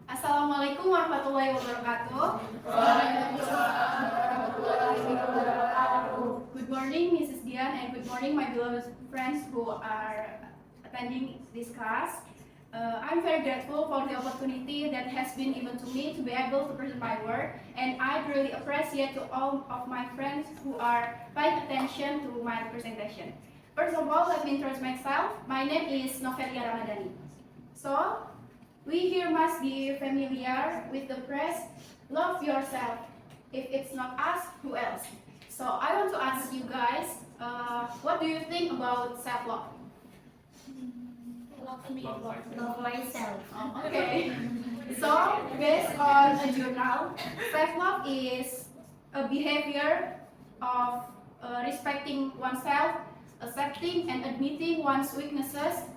Assalamualaikum warahmatullahi wabarakatuh. Good morning, Mrs. Dian, and good morning, my beloved friends who are attending this class. I'm very grateful for the opportunity that has been given to me to be able to present my work, and I really appreciate to all of my friends who are paying attention to my presentation. First of all, let me introduce myself. My name is Novelia Ramadhani. So, we here must be familiar with the phrase, love yourself. If it's not us, who else? So I want to ask you guys, what do you think about self-love? Love myself. Okay. So, based on a journal, self-love is a behavior of respecting oneself, accepting and admitting one's weaknesses,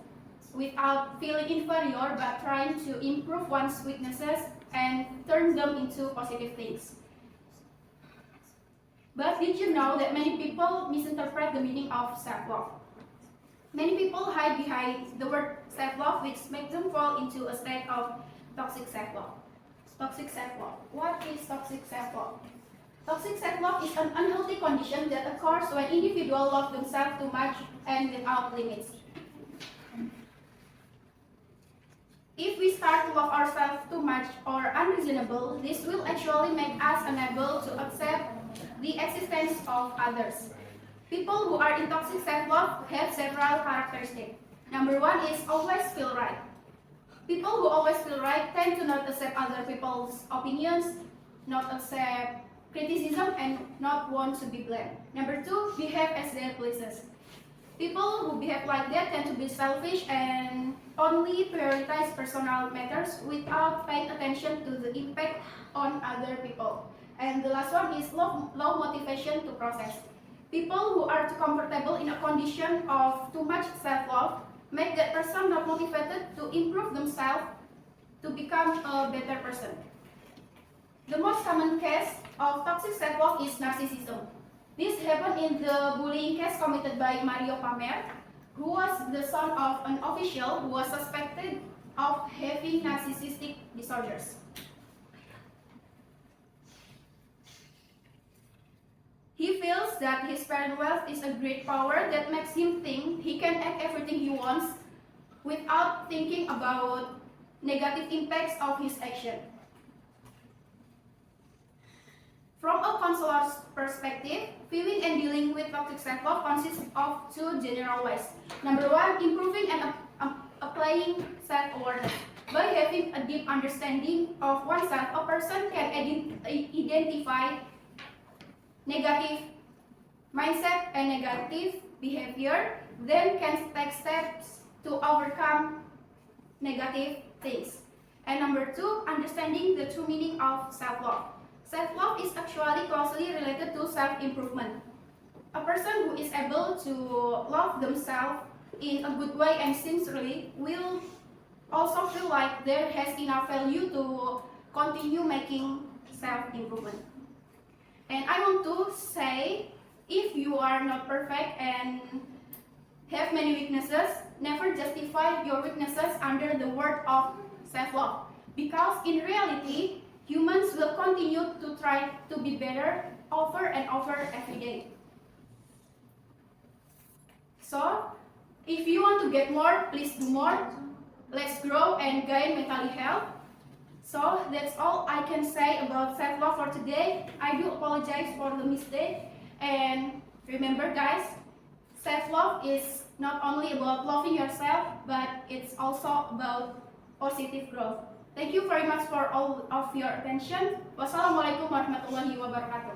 without feeling inferior but trying to improve one's weaknesses and turn them into positive things. But did you know that many people misinterpret the meaning of self-love? Many people hide behind the word self-love, which makes them fall into a state of toxic self-love. Toxic self-love. What is toxic self-love? Toxic self-love is an unhealthy condition that occurs when individuals love themselves too much and without limits. If we start to love ourselves too much or unreasonable, this will actually make us unable to accept the existence of others. People who are in toxic self-love have several characteristics. Number one is always feel right. People who always feel right tend to not accept other people's opinions, not accept criticism, and not want to be blamed. Number two, behave as their pleasers. People who behave like that tend to be selfish and only prioritize personal matters without paying attention to the impact on other people. And the last one is low motivation to process. People who are too comfortable in a condition of too much self-love make that person not motivated to improve themselves to become a better person. The most common case of toxic self-love is narcissism. This happened in the bullying case committed by Mario Pamer, who was the son of an official who was suspected of having narcissistic disorders. He feels that his parent wealth is a great power that makes him think he can act everything he wants without thinking about negative impacts of his action. From a counselor's perspective, viewing and dealing with toxic self-love consists of two general ways. Number one, improving and applying self-awareness. By having a deep understanding of oneself, a person can identify negative mindset and negative behavior, then can take steps to overcome negative things. And number two, understanding the true meaning of self-love. Self-love is actually closely related to self-improvement. A person who is able to love themselves in a good way and sincerely will also feel like there has enough value to continue making self-improvement. And I want to say, if you are not perfect and have many weaknesses, never justify your weaknesses under the word of self-love. Because in reality, humans will continue to try to be better over and over every day. So, if you want to get more, please do more. Let's grow and gain mental health. So, that's all I can say about self-love for today. I do apologize for the mistake. And remember guys, self-love is not only about loving yourself, but it's also about positive growth. Thank you very much for all of your attention. Wassalamualaikum warahmatullahi wabarakatuh.